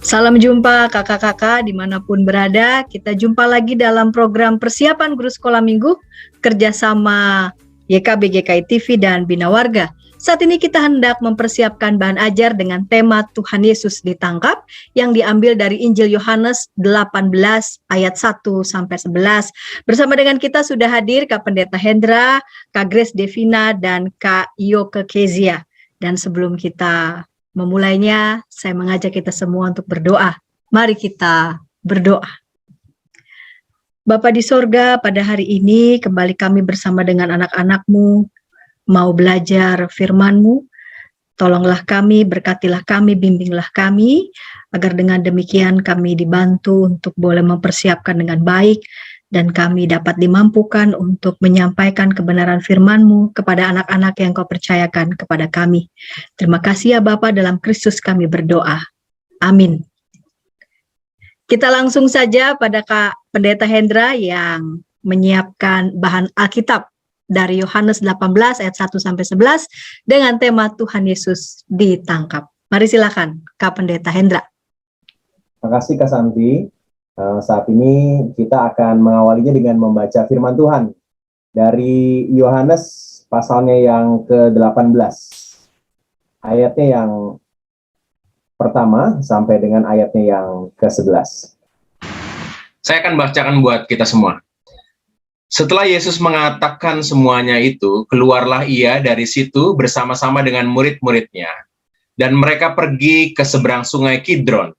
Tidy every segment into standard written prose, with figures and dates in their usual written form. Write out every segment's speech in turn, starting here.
Salam jumpa kakak-kakak dimanapun berada. Kita jumpa lagi dalam program persiapan guru sekolah minggu kerjasama YKB GKI TV dan Bina Warga. Saat ini kita hendak mempersiapkan bahan ajar dengan tema Tuhan Yesus ditangkap yang diambil dari Injil Yohanes 18 ayat 1-11. Bersama dengan kita sudah hadir Kak Pendeta Hendra, Kak Grace Devina, dan Kak Yoke Kezia. Dan sebelum kita memulainya, saya mengajak kita semua untuk berdoa. Mari kita berdoa. Bapa di sorga, pada hari ini kembali kami bersama dengan anak-anak-Mu, mau belajar firman-Mu. Tolonglah kami, berkatilah kami, bimbinglah kami, agar dengan demikian kami dibantu untuk boleh mempersiapkan dengan baik, dan kami dapat dimampukan untuk menyampaikan kebenaran firman-Mu kepada anak-anak yang Kau percayakan kepada kami. Terima kasih ya Bapa, dalam Kristus kami berdoa. Amin. Kita langsung saja pada Kak Pendeta Hendra yang menyiapkan bahan Alkitab dari Yohanes 18 ayat 1-11 dengan tema Tuhan Yesus ditangkap. Mari silakan Kak Pendeta Hendra. Terima kasih Kak Santi. Saat ini kita akan mengawalinya dengan membaca firman Tuhan dari Yohanes pasalnya yang ke-18. Ayatnya yang pertama sampai dengan ayatnya yang ke-11. Saya akan bacakan buat kita semua. Setelah Yesus mengatakan semuanya itu, keluarlah ia dari situ bersama-sama dengan murid-muridnya, dan mereka pergi ke seberang sungai Kidron.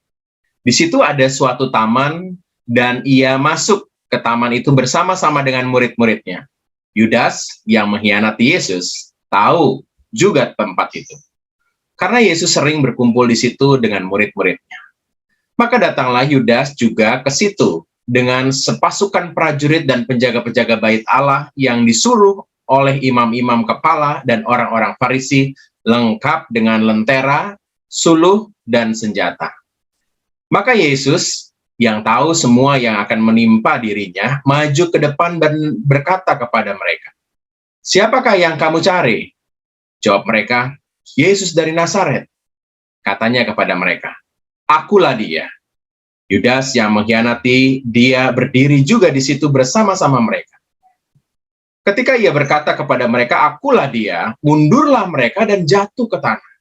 Di situ ada suatu taman, dan ia masuk ke taman itu bersama-sama dengan murid-muridnya. Yudas yang mengkhianati Yesus tahu juga tempat itu, karena Yesus sering berkumpul di situ dengan murid-muridnya. Maka datanglah Yudas juga ke situ dengan sepasukan prajurit dan penjaga-penjaga bait Allah yang disuruh oleh imam-imam kepala dan orang-orang Farisi, lengkap dengan lentera, suluh, dan senjata. Maka Yesus, yang tahu semua yang akan menimpa dirinya, maju ke depan dan berkata kepada mereka, "Siapakah yang kamu cari?" Jawab mereka, "Yesus dari Nazaret." Katanya kepada mereka, "Akulah dia." Yudas yang mengkhianati dia berdiri juga di situ bersama-sama mereka. Ketika ia berkata kepada mereka, "Akulah dia," mundurlah mereka dan jatuh ke tanah.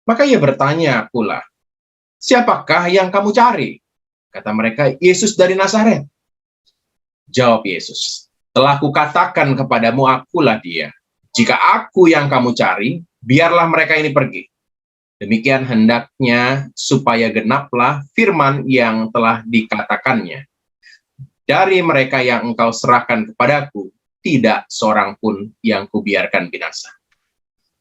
Maka ia bertanya pula, "Siapakah yang kamu cari?" Kata mereka, "Yesus dari Nazaret." Jawab Yesus, "Telah kukatakan kepadamu, akulah dia. Jika aku yang kamu cari, biarlah mereka ini pergi." Demikian hendaknya supaya genaplah firman yang telah dikatakannya. "Dari mereka yang engkau serahkan kepadaku, tidak seorang pun yang kubiarkan binasa."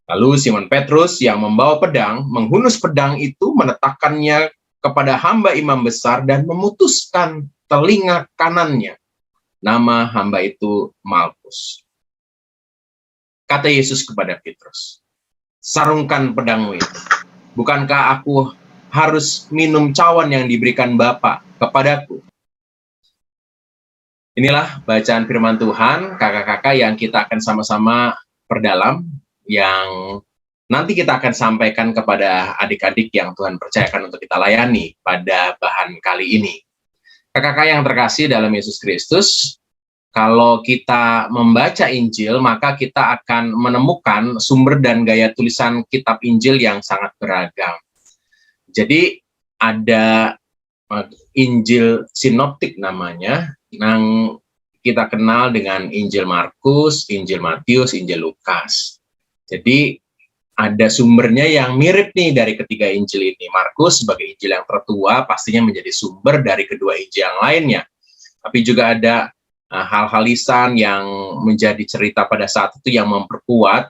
Lalu Simon Petrus yang membawa pedang, menghunus pedang itu, meletakkannya kepada hamba imam besar dan memutuskan telinga kanannya. Nama hamba itu Malkus. Kata Yesus kepada Petrus, "Sarungkan pedangmu itu. Bukankah aku harus minum cawan yang diberikan Bapa kepadaku?" Inilah bacaan firman Tuhan, kakak-kakak, yang kita akan sama-sama perdalam, yang nanti kita akan sampaikan kepada adik-adik yang Tuhan percayakan untuk kita layani pada bahan kali ini. Kakak-kakak yang terkasih dalam Yesus Kristus, kalau kita membaca Injil, maka kita akan menemukan sumber dan gaya tulisan kitab Injil yang sangat beragam. Jadi ada Injil sinoptik namanya, yang kita kenal dengan Injil Markus, Injil Matius, Injil Lukas. Jadi ada sumbernya yang mirip nih dari ketiga Injil ini. Markus sebagai Injil yang tertua pastinya menjadi sumber dari kedua Injil yang lainnya. Tapi juga ada hal-hal lisan yang menjadi cerita pada saat itu yang memperkuat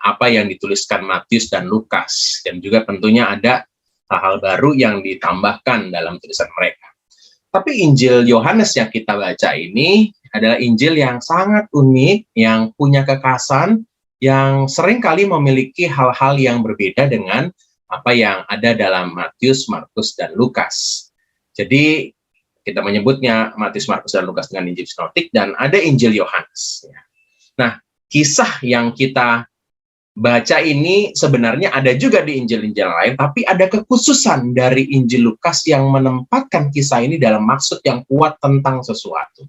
apa yang dituliskan Matius dan Lukas. Dan juga tentunya ada hal-hal baru yang ditambahkan dalam tulisan mereka. Tapi Injil Yohanes yang kita baca ini adalah Injil yang sangat unik, yang punya kekhasan, yang seringkali memiliki hal-hal yang berbeda dengan apa yang ada dalam Matius, Markus, dan Lukas. Jadi kita menyebutnya Matius, Markus, dan Lukas dengan Injil sinoptik, dan ada Injil Yohanes. Nah, kisah yang kita baca ini sebenarnya ada juga di Injil-Injil lain, tapi ada kekhususan dari Injil Lukas yang menempatkan kisah ini dalam maksud yang kuat tentang sesuatu.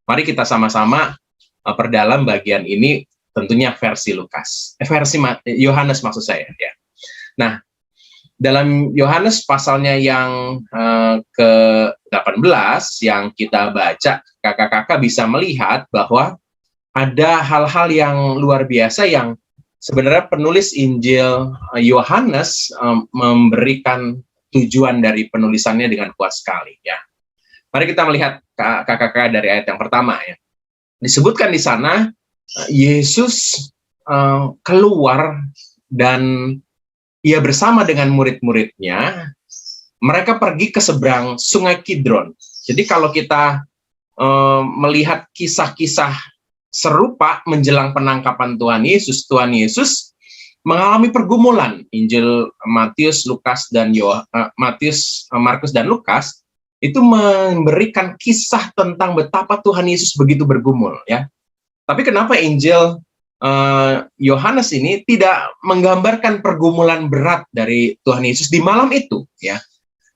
Mari kita sama-sama perdalam bagian ini, tentunya versi Lukas, versi Yohanes maksud saya ya. Nah, dalam Yohanes pasalnya yang ke-18 yang kita baca, kakak-kakak bisa melihat bahwa ada hal-hal yang luar biasa yang sebenarnya penulis Injil Yohanes memberikan tujuan dari penulisannya dengan kuat sekali ya. Mari kita melihat kakak-kakak dari ayat yang pertama ya. Disebutkan di sana Yesus keluar dan ia bersama dengan murid-muridnya, mereka pergi ke seberang Sungai Kidron. Jadi kalau kita melihat kisah-kisah serupa menjelang penangkapan Tuhan Yesus mengalami pergumulan. Injil Matius, Lukas, dan Markus dan Lukas itu memberikan kisah tentang betapa Tuhan Yesus begitu bergumul ya. Tapi kenapa Injil Yohanes ini tidak menggambarkan pergumulan berat dari Tuhan Yesus di malam itu ya.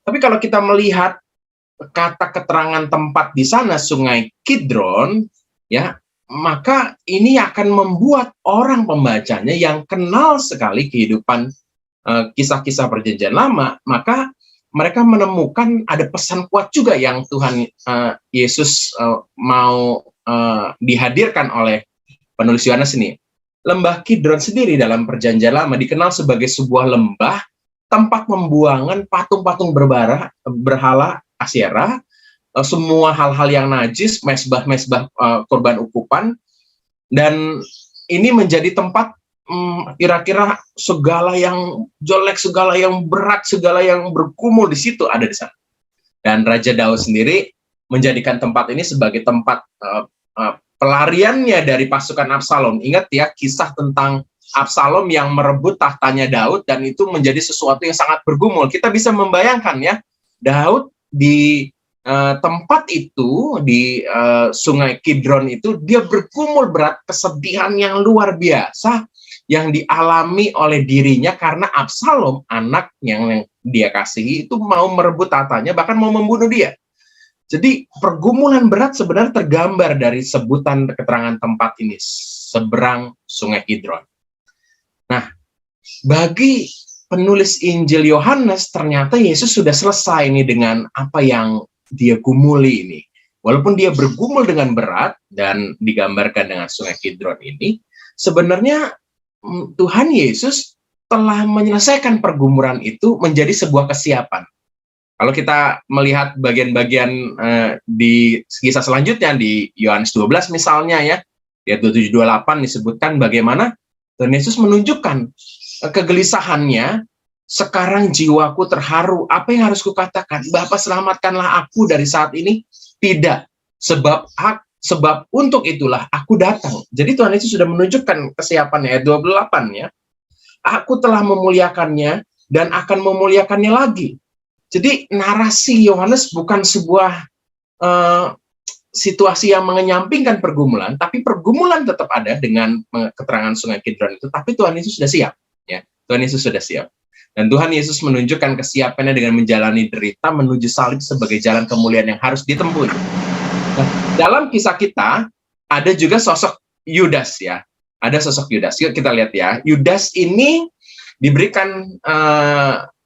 Tapi kalau kita melihat kata keterangan tempat di sana Sungai Kidron ya, maka ini akan membuat orang pembacanya yang kenal sekali kehidupan kisah-kisah perjanjian lama, maka mereka menemukan ada pesan kuat juga yang Tuhan Yesus mau dihadirkan oleh penulis Yohanes ini. Lembah Kidron sendiri dalam perjanjian lama dikenal sebagai sebuah lembah tempat pembuangan patung-patung berhala Asyera, semua hal-hal yang najis, mesbah-mesbah korban ukupan, dan ini menjadi tempat kira-kira segala yang jelek, segala yang berat, segala yang berkumul di situ ada di sana. Dan Raja Daud sendiri menjadikan tempat ini sebagai tempat pelariannya dari pasukan Absalom. Ingat ya kisah tentang Absalom yang merebut tahtanya Daud, dan itu menjadi sesuatu yang sangat bergumul. Kita bisa membayangkan ya, Daud di tempat itu di Sungai Kidron itu dia bergumul berat, kesedihan yang luar biasa yang dialami oleh dirinya karena Absalom, anak yang dia kasihi itu mau merebut tahtanya, bahkan mau membunuh dia. Jadi pergumulan berat sebenarnya tergambar dari sebutan keterangan tempat ini, seberang Sungai Kidron. Nah, bagi penulis Injil Yohanes ternyata Yesus sudah selesai ini dengan apa yang dia gumuli ini. Walaupun dia bergumul dengan berat dan digambarkan dengan Sungai Kidron ini, sebenarnya Tuhan Yesus telah menyelesaikan pergumulan itu menjadi sebuah kesiapan. Kalau kita melihat bagian-bagian di kisah selanjutnya di Yohanes 12 misalnya ya, ayat 27-28 disebutkan bagaimana Tuhan Yesus menunjukkan kegelisahannya. Sekarang jiwaku terharu, apa yang harus kukatakan? Bapa, selamatkanlah aku dari saat ini? Tidak, sebab untuk itulah aku datang. Jadi Tuhan Yesus sudah menunjukkan kesiapannya, ayat 28 ya. Aku telah memuliakannya dan akan memuliakannya lagi. Jadi narasi Yohanes bukan sebuah situasi yang mengenyampingkan pergumulan, tapi pergumulan tetap ada dengan keterangan Sungai Kidron itu, tapi Tuhan Yesus sudah siap. Ya, Tuhan Yesus sudah siap. Dan Tuhan Yesus menunjukkan kesiapannya dengan menjalani derita menuju salib sebagai jalan kemuliaan yang harus ditempuh. Nah, dalam kisah kita ada juga sosok Yudas ya. Ada sosok Yudas. Yuk kita lihat ya. Yudas ini diberikan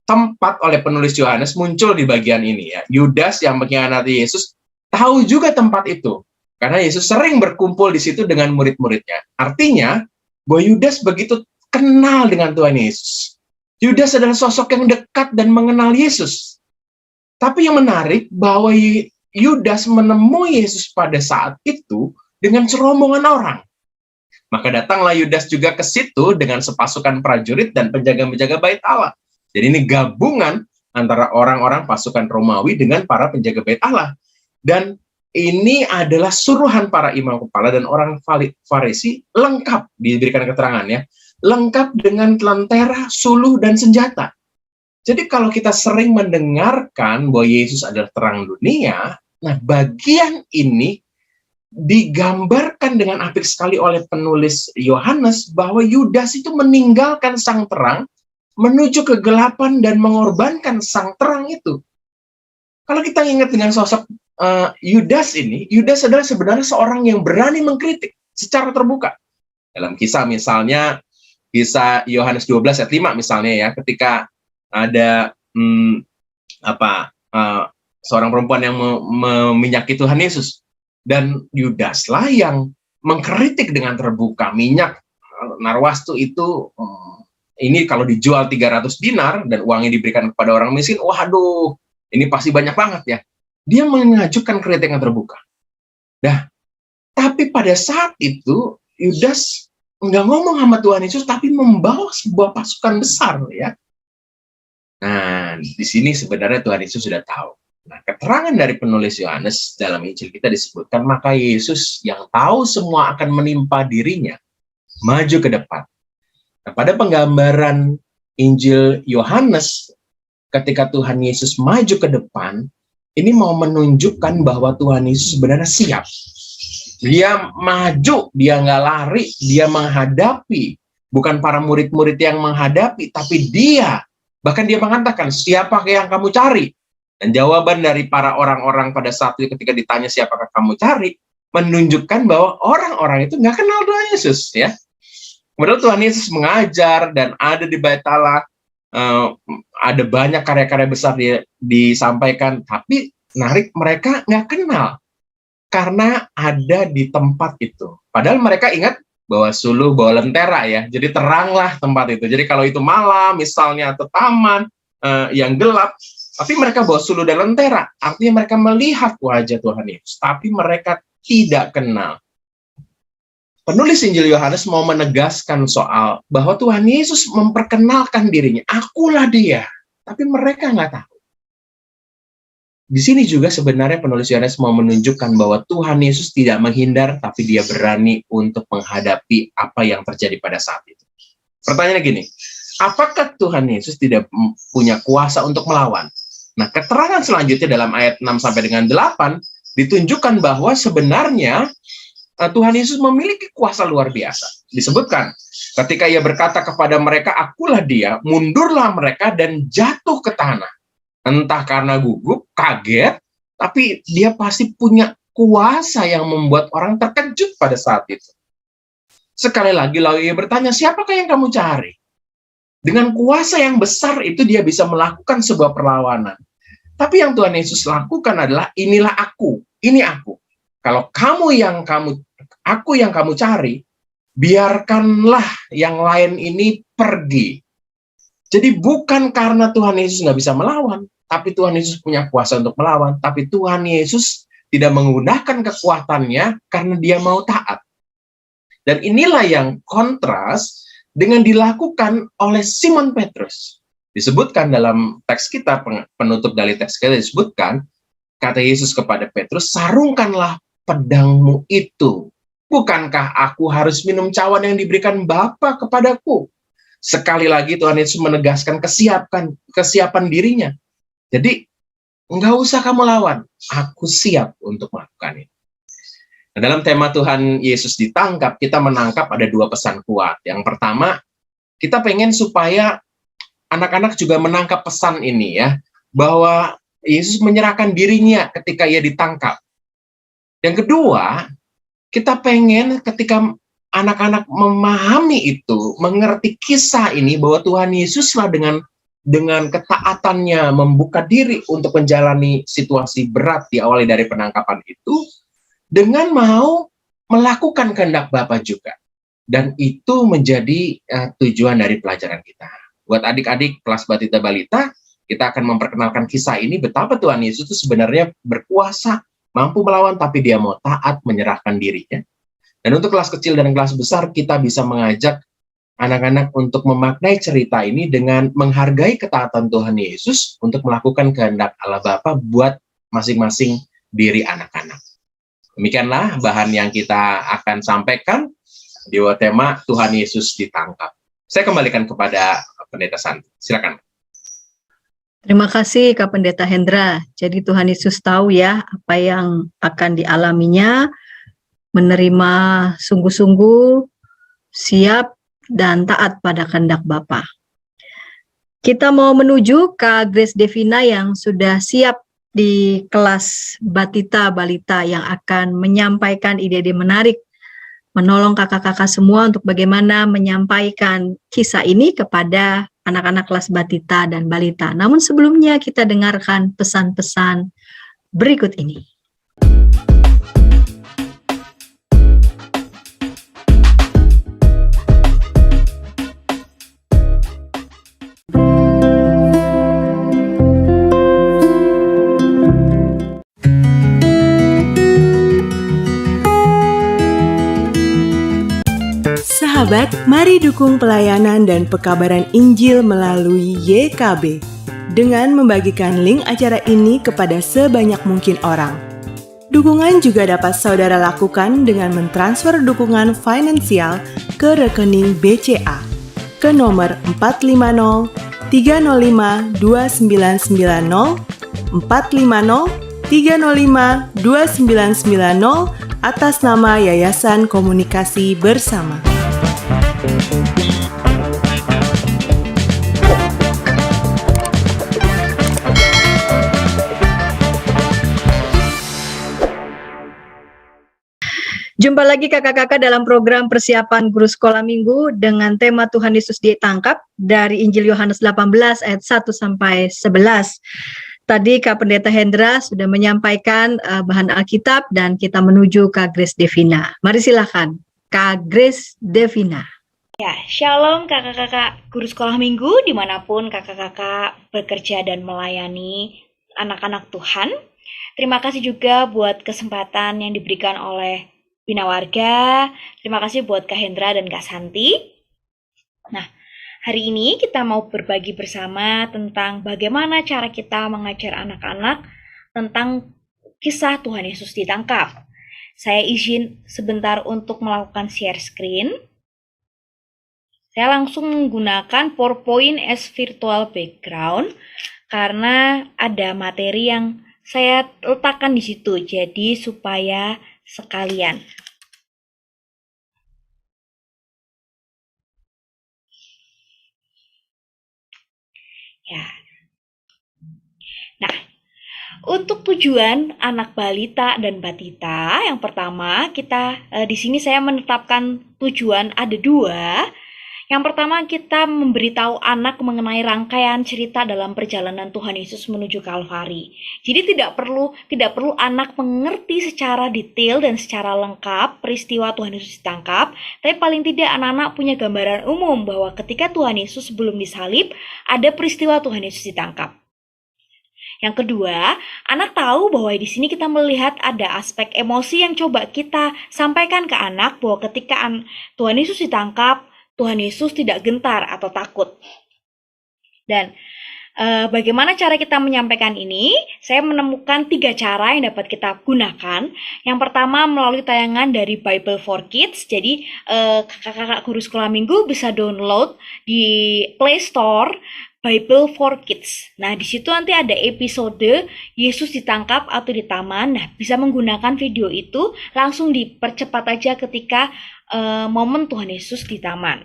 tempat oleh penulis Yohanes muncul di bagian ini ya. Yudas yang mengkhianati Yesus tahu juga tempat itu. Karena Yesus sering berkumpul di situ dengan murid-muridnya. Artinya bahwa Yudas begitu kenal dengan Tuhan Yesus. Yudas adalah sosok yang dekat dan mengenal Yesus. Tapi yang menarik bahwa Yudas menemui Yesus pada saat itu dengan serombongan orang. Maka datanglah Yudas juga ke situ dengan sepasukan prajurit dan penjaga-penjaga bait Allah. Jadi ini gabungan antara orang-orang pasukan Romawi dengan para penjaga bait Allah. Dan ini adalah suruhan para imam kepala dan orang Farisi, lengkap diberikan keterangannya, lengkap dengan lentera, suluh, dan senjata. Jadi kalau kita sering mendengarkan bahwa Yesus adalah terang dunia, nah bagian ini digambarkan dengan apik sekali oleh penulis Yohanes bahwa Yudas itu meninggalkan sang terang menuju kegelapan dan mengorbankan sang terang itu. Kalau kita ingat dengan sosok Yudas ini, Yudas adalah sebenarnya seorang yang berani mengkritik secara terbuka. Dalam kisah misalnya, kisah Yohanes 12 ayat 5 misalnya ya, ketika ada seorang perempuan yang meminyaki Tuhan Yesus, dan Yudaslah yang mengkritik dengan terbuka. Minyak narwastu itu ini kalau dijual 300 dinar dan uangnya diberikan kepada orang miskin, waduh, ini pasti banyak banget ya. Dia mengajukan kritik yang terbuka. Nah, tapi pada saat itu Yudas nggak ngomong sama Tuhan Yesus, tapi membawa sebuah pasukan besar ya. Nah, di sini sebenarnya Tuhan Yesus sudah tahu. Nah, keterangan dari penulis Yohanes dalam Injil kita disebutkan, maka Yesus yang tahu semua akan menimpa dirinya, maju ke depan. Nah, pada penggambaran Injil Yohanes, ketika Tuhan Yesus maju ke depan, ini mau menunjukkan bahwa Tuhan Yesus sebenarnya siap. Dia maju, dia nggak lari, dia menghadapi. Bukan para murid-murid yang menghadapi, tapi dia. Bahkan dia mengatakan, siapa yang kamu cari? Dan jawaban dari para orang-orang pada saat itu ketika ditanya siapakah kamu cari, menunjukkan bahwa orang-orang itu nggak kenal Tuhan Yesus. Ya. Padahal Tuhan Yesus mengajar dan ada di Bait Allah, ada banyak karya-karya besar disampaikan, tapi mereka nggak kenal karena ada di tempat itu. Padahal mereka ingat bawa suluh, bawa lentera ya, jadi teranglah tempat itu. Jadi kalau itu malam misalnya atau taman yang gelap, tapi mereka bawa suluh dan lentera, artinya mereka melihat wajah Tuhan Yesus, tapi mereka tidak kenal. Penulis Injil Yohanes mau menegaskan soal bahwa Tuhan Yesus memperkenalkan dirinya, akulah dia, tapi mereka nggak tahu. Di sini juga sebenarnya penulis Yohanes mau menunjukkan bahwa Tuhan Yesus tidak menghindar, tapi dia berani untuk menghadapi apa yang terjadi pada saat itu. Pertanyaannya gini, apakah Tuhan Yesus tidak punya kuasa untuk melawan? Nah, keterangan selanjutnya dalam ayat 6 sampai dengan 8 ditunjukkan bahwa sebenarnya Tuhan Yesus memiliki kuasa luar biasa. Disebutkan, ketika ia berkata kepada mereka, akulah dia, mundurlah mereka dan jatuh ke tanah. Entah karena gugup, kaget, tapi dia pasti punya kuasa yang membuat orang terkejut pada saat itu. Sekali lagi, lalu ia bertanya, siapakah yang kamu cari? Dengan kuasa yang besar itu dia bisa melakukan sebuah perlawanan. Tapi yang Tuhan Yesus lakukan adalah, inilah aku, ini aku. Kalau aku yang kamu cari, biarkanlah yang lain ini pergi. Jadi bukan karena Tuhan Yesus nggak bisa melawan, tapi Tuhan Yesus punya kuasa untuk melawan. Tapi Tuhan Yesus tidak menggunakan kekuatannya karena dia mau taat. Dan inilah yang kontras dengan dilakukan oleh Simon Petrus. Disebutkan dalam teks kita, penutup dari teks kita disebutkan, kata Yesus kepada Petrus, sarungkanlah pedangmu itu. Bukankah aku harus minum cawan yang diberikan Bapa kepadaku? Sekali lagi Tuhan Yesus menegaskan kesiapan dirinya. Jadi, enggak usah kamu lawan, aku siap untuk melakukan itu. Nah, dalam tema Tuhan Yesus ditangkap, kita menangkap ada dua pesan kuat. Yang pertama, kita pengen supaya anak-anak juga menangkap pesan ini ya, bahwa Yesus menyerahkan dirinya ketika ia ditangkap. Yang kedua, kita pengen ketika anak-anak memahami itu, mengerti kisah ini, bahwa Tuhan Yesuslah dengan ketaatannya membuka diri untuk menjalani situasi berat diawali dari penangkapan itu, dengan mau melakukan kehendak Bapa juga. Dan itu menjadi tujuan dari pelajaran kita. Buat adik-adik kelas Batita Balita, kita akan memperkenalkan kisah ini, betapa Tuhan Yesus itu sebenarnya berkuasa, mampu melawan, tapi dia mau taat menyerahkan dirinya. Dan untuk kelas kecil dan kelas besar, kita bisa mengajak anak-anak untuk memaknai cerita ini dengan menghargai ketaatan Tuhan Yesus untuk melakukan kehendak Allah Bapa buat masing-masing diri anak-anak. Demikianlah bahan yang kita akan sampaikan di tema Tuhan Yesus ditangkap. Saya kembalikan kepada Pendeta Santi. Silakan. Terima kasih Kak Pendeta Hendra. Jadi Tuhan Yesus tahu ya apa yang akan dialaminya menerima sungguh-sungguh, siap, dan taat pada kehendak Bapa. Kita mau menuju Kak Grace Devina yang sudah siap di kelas Batita Balita yang akan menyampaikan ide-ide menarik, menolong kakak-kakak semua untuk bagaimana menyampaikan kisah ini kepada anak-anak kelas Batita dan Balita. Namun sebelumnya kita dengarkan pesan-pesan berikut ini. Sahabat, mari dukung pelayanan dan pekabaran Injil melalui YKB dengan membagikan link acara ini kepada sebanyak mungkin orang. Dukungan juga dapat saudara lakukan dengan mentransfer dukungan finansial ke rekening BCA ke nomor 450 305 2990 450 305 2990 atas nama Yayasan Komunikasi Bersama. Jumpa lagi kakak-kakak dalam program persiapan guru sekolah minggu dengan tema Tuhan Yesus ditangkap dari Injil Yohanes 18 ayat 1 sampai 11. Tadi Kak Pendeta Hendra sudah menyampaikan bahan Alkitab dan kita menuju Kak Grace Devina. Mari silakan Kak Grace Devina. Ya, shalom kakak-kakak guru sekolah minggu dimanapun kakak-kakak bekerja dan melayani anak-anak Tuhan. Terima kasih juga buat kesempatan yang diberikan oleh Bina Warga. Terima kasih buat Kak Hendra dan Kak Santi. Nah, hari ini kita mau berbagi bersama tentang bagaimana cara kita mengajar anak-anak tentang kisah Tuhan Yesus ditangkap. Saya izin sebentar untuk melakukan share screen. Saya langsung menggunakan PowerPoint as virtual background karena ada materi yang saya letakkan di situ, jadi supaya sekalian. Ya. Nah, untuk tujuan anak balita dan batita, yang pertama kita di sini saya menetapkan tujuan ada dua. Yang pertama kita memberitahu anak mengenai rangkaian cerita dalam perjalanan Tuhan Yesus menuju Kalvari. Jadi tidak perlu anak mengerti secara detail dan secara lengkap peristiwa Tuhan Yesus ditangkap, tapi paling tidak anak-anak punya gambaran umum bahwa ketika Tuhan Yesus sebelum disalib, ada peristiwa Tuhan Yesus ditangkap. Yang kedua, anak tahu bahwa di sini kita melihat ada aspek emosi yang coba kita sampaikan ke anak bahwa ketika Tuhan Yesus ditangkap, Tuhan Yesus tidak gentar atau takut. Dan bagaimana cara kita menyampaikan ini? Saya menemukan 3 cara yang dapat kita gunakan. Yang pertama melalui tayangan dari Bible for Kids. Jadi kakak-kakak guru sekolah minggu bisa download di Play Store Bible for Kids. Nah, di situ nanti ada episode Yesus ditangkap atau di taman. Nah, bisa menggunakan video itu langsung dipercepat aja ketika momen Tuhan Yesus di taman.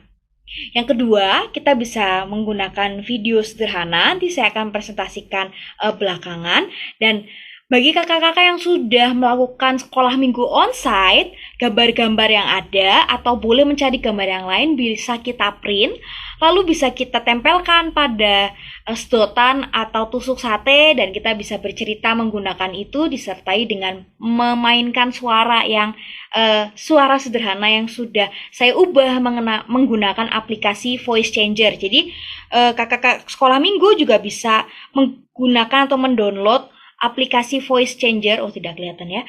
Yang kedua, kita bisa menggunakan video sederhana. Nanti saya akan presentasikan belakangan. Dan bagi kakak-kakak yang sudah melakukan sekolah minggu onsite, gambar-gambar yang ada atau boleh mencari gambar yang lain bisa kita print, lalu bisa kita tempelkan pada sedotan atau tusuk sate dan kita bisa bercerita menggunakan itu disertai dengan memainkan suara yang suara sederhana yang sudah saya ubah menggunakan aplikasi voice changer. Jadi kakak-kakak sekolah minggu juga bisa menggunakan atau mendownload aplikasi voice changer, tidak kelihatan ya,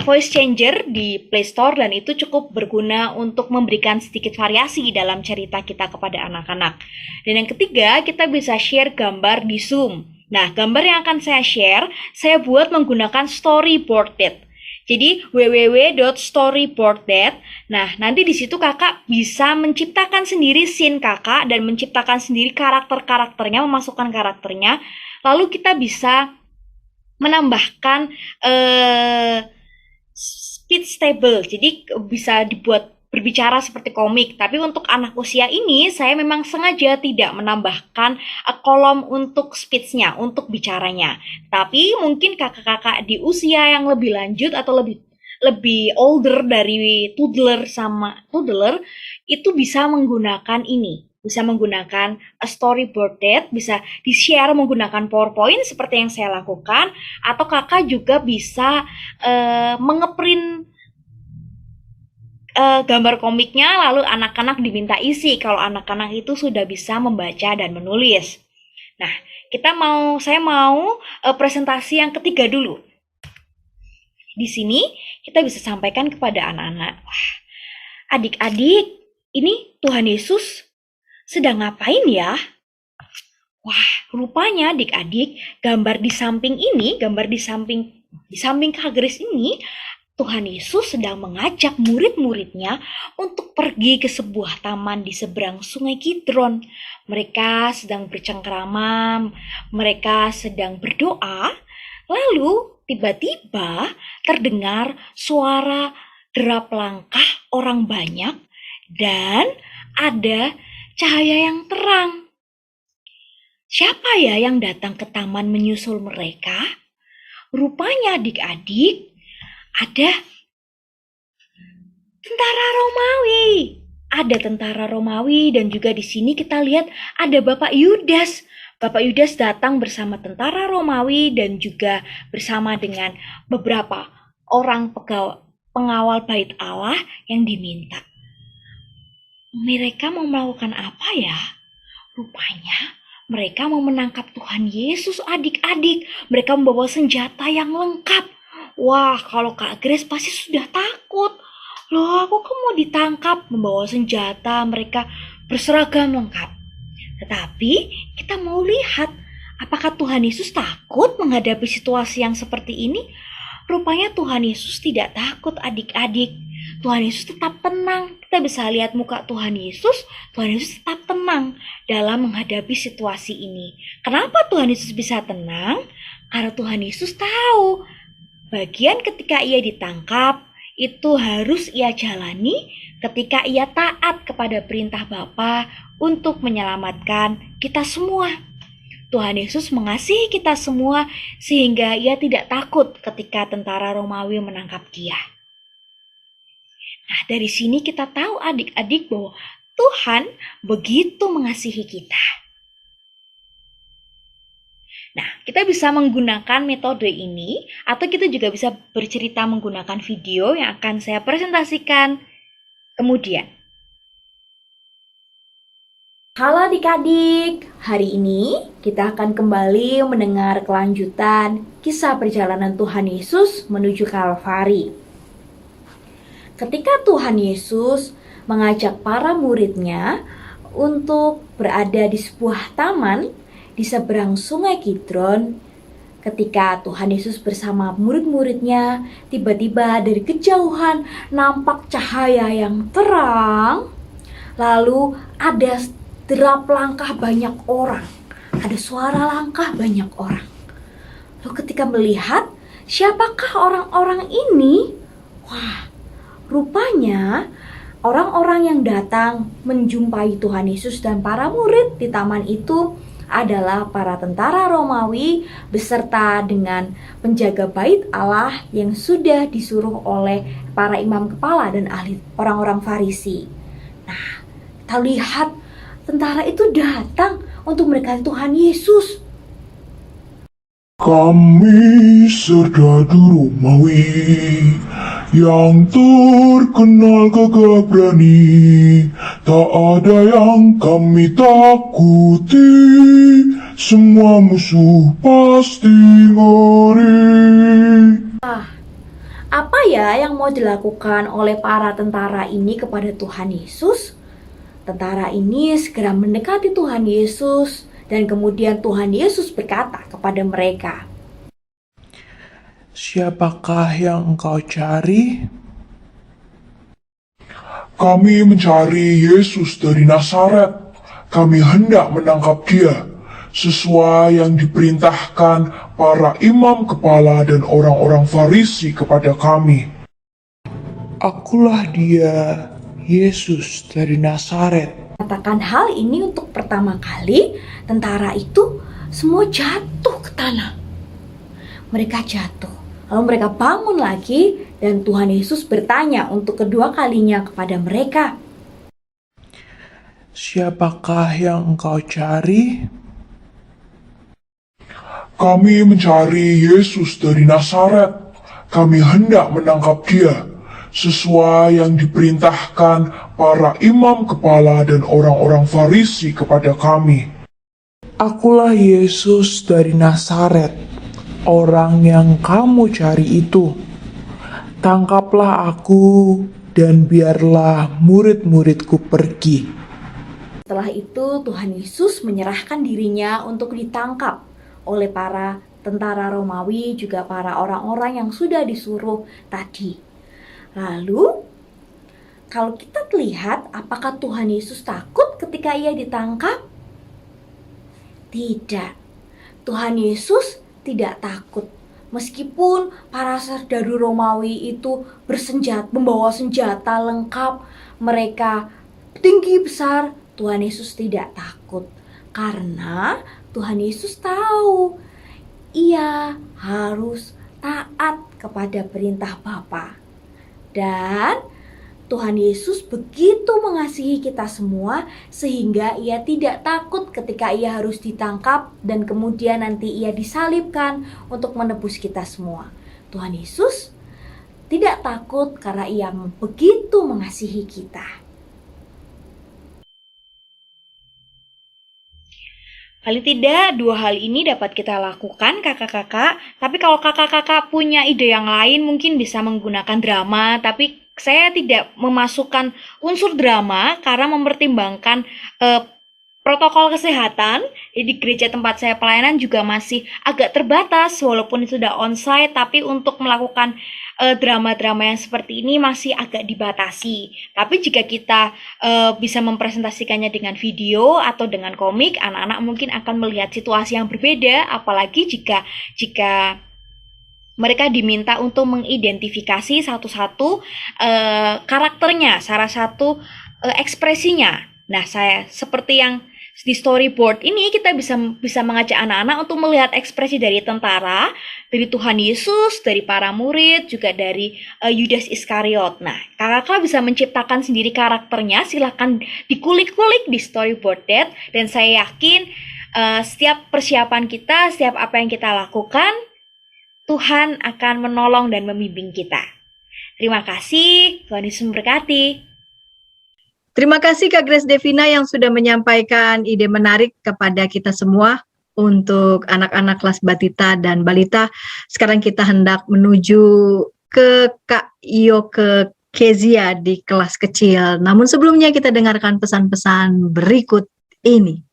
voice changer di Play Store dan itu cukup berguna untuk memberikan sedikit variasi dalam cerita kita kepada anak-anak. Dan yang ketiga, kita bisa share gambar di Zoom. Nah, gambar yang akan saya share, saya buat menggunakan storyboarded. Jadi www.storyboarded. Nah, nanti di situ kakak bisa menciptakan sendiri scene kakak dan menciptakan sendiri karakter-karakternya, memasukkan karakternya. Lalu kita bisa menambahkan speech table, jadi bisa dibuat berbicara seperti komik. Tapi untuk anak usia ini, saya memang sengaja tidak menambahkan kolom untuk speech-nya, untuk bicaranya. Tapi mungkin kakak-kakak di usia yang lebih lanjut atau lebih older dari toddler itu bisa menggunakan ini. Bisa menggunakan storyboarded, bisa di-share menggunakan PowerPoint seperti yang saya lakukan, atau kakak juga bisa mengeprint gambar komiknya, lalu anak-anak diminta isi kalau anak-anak itu sudah bisa membaca dan menulis. Nah, saya mau presentasi yang ketiga dulu. Di sini kita bisa sampaikan kepada anak-anak, wah, adik-adik, ini Tuhan Yesus sedang ngapain ya? Wah, rupanya adik-adik, gambar di samping Kak Grace ini, Tuhan Yesus sedang mengajak murid-muridnya untuk pergi ke sebuah taman di seberang Sungai Kidron. Mereka sedang bercengkrama, mereka sedang berdoa, lalu tiba-tiba terdengar suara derap langkah orang banyak dan ada cahaya yang terang. Siapa ya yang datang ke taman menyusul mereka? Rupanya adik-adik, ada tentara Romawi. Ada tentara Romawi dan juga di sini kita lihat ada Bapak Yudas. Bapak Yudas datang bersama tentara Romawi dan juga bersama dengan beberapa orang pengawal bait Allah yang diminta. Mereka mau melakukan apa ya? Rupanya mereka mau menangkap Tuhan Yesus, adik-adik. Mereka membawa senjata yang lengkap. Wah, kalau Kak Grace pasti sudah takut. Loh, aku kok mau ditangkap membawa senjata, mereka berseragam lengkap. Tetapi kita mau lihat, apakah Tuhan Yesus takut menghadapi situasi yang seperti ini? Rupanya Tuhan Yesus tidak takut, adik-adik. Tuhan Yesus tetap tenang. Kita bisa lihat muka Tuhan Yesus tetap tenang dalam menghadapi situasi ini. Kenapa Tuhan Yesus bisa tenang? Karena Tuhan Yesus tahu bagian ketika ia ditangkap itu harus ia jalani ketika ia taat kepada perintah Bapa untuk menyelamatkan kita semua. Tuhan Yesus mengasihi kita semua sehingga ia tidak takut ketika tentara Romawi menangkap dia. Nah, dari sini kita tahu adik-adik bahwa Tuhan begitu mengasihi kita. Nah, kita bisa menggunakan metode ini atau kita juga bisa bercerita menggunakan video yang akan saya presentasikan kemudian. Halo adik-adik, hari ini kita akan kembali mendengar kelanjutan kisah perjalanan Tuhan Yesus menuju Kalvari. Ketika Tuhan Yesus mengajak para muridnya untuk berada di sebuah taman di seberang Sungai Kidron, ketika Tuhan Yesus bersama murid-muridnya, tiba-tiba dari kejauhan nampak cahaya yang terang, lalu ada derap langkah banyak orang, ada suara langkah banyak orang. Lalu ketika melihat, siapakah orang-orang ini? Wah, rupanya orang-orang yang datang menjumpai Tuhan Yesus dan para murid di taman itu adalah para tentara Romawi beserta dengan penjaga bait Allah yang sudah disuruh oleh para imam kepala dan ahli orang-orang Farisi. Nah, kita lihat tentara itu datang untuk mendekati Tuhan Yesus. Kami serdadu Romawi yang terkenal gagah berani, tak ada yang kami takuti, semua musuh pasti ngeri. Apa ya yang mau dilakukan oleh para tentara ini kepada Tuhan Yesus? Tentara ini segera mendekati Tuhan Yesus dan kemudian Tuhan Yesus berkata kepada mereka, Siapakah yang engkau cari? Kami mencari Yesus dari Nazaret. Kami hendak menangkap dia, sesuai yang diperintahkan para imam kepala dan orang-orang Farisi kepada kami. Akulah dia, Yesus dari Nazaret. Katakan hal ini untuk pertama kali, tentara itu semua jatuh ke tanah. Mereka jatuh, lalu mereka bangun lagi dan Tuhan Yesus bertanya untuk kedua kalinya kepada mereka. Siapakah yang engkau cari? Kami mencari Yesus dari Nazaret. Kami hendak menangkap dia, sesuai yang diperintahkan para imam kepala dan orang-orang Farisi kepada kami. Akulah Yesus dari Nazaret, orang yang kamu cari itu. Tangkaplah aku dan biarlah murid-muridku pergi. Setelah itu Tuhan Yesus menyerahkan dirinya untuk ditangkap oleh para tentara Romawi, juga para orang-orang yang sudah disuruh tadi. Lalu, kalau kita lihat, apakah Tuhan Yesus takut ketika ia ditangkap? Tidak. Tuhan Yesus tidak takut. Meskipun para serdadu Romawi itu membawa senjata lengkap, mereka tinggi besar, Tuhan Yesus tidak takut. Karena Tuhan Yesus tahu, ia harus taat kepada perintah Bapa. Dan Tuhan Yesus begitu mengasihi kita semua sehingga ia tidak takut ketika ia harus ditangkap dan kemudian nanti ia disalibkan untuk menebus kita semua. Tuhan Yesus tidak takut karena ia begitu mengasihi kita. Paling tidak dua hal ini dapat kita lakukan kakak-kakak. Tapi kalau kakak-kakak punya ide yang lain mungkin bisa menggunakan drama. Tapi saya tidak memasukkan unsur drama karena mempertimbangkan protokol kesehatan. Di gereja tempat saya pelayanan juga masih agak terbatas walaupun sudah onsite. Tapi untuk melakukan drama-drama yang seperti ini masih agak dibatasi. Tapi jika kita bisa mempresentasikannya dengan video atau dengan komik, anak-anak mungkin akan melihat situasi yang berbeda, apalagi jika mereka diminta untuk mengidentifikasi satu-satu karakternya, salah satu ekspresinya. Nah, saya seperti yang di storyboard ini kita bisa mengajak anak-anak untuk melihat ekspresi dari tentara, dari Tuhan Yesus, dari para murid, juga dari Yudas Iskariot. Nah, kakak bisa menciptakan sendiri karakternya, silahkan dikulik-kulik di storyboard dan saya yakin setiap persiapan kita, setiap apa yang kita lakukan, Tuhan akan menolong dan membimbing kita. Terima kasih, Tuhan Yesus memberkati. Terima kasih Kak Grace Devina yang sudah menyampaikan ide menarik kepada kita semua untuk anak-anak kelas batita dan balita. Sekarang kita hendak menuju ke Kak Iyo ke Kezia di kelas kecil. Namun sebelumnya kita dengarkan pesan-pesan berikut ini.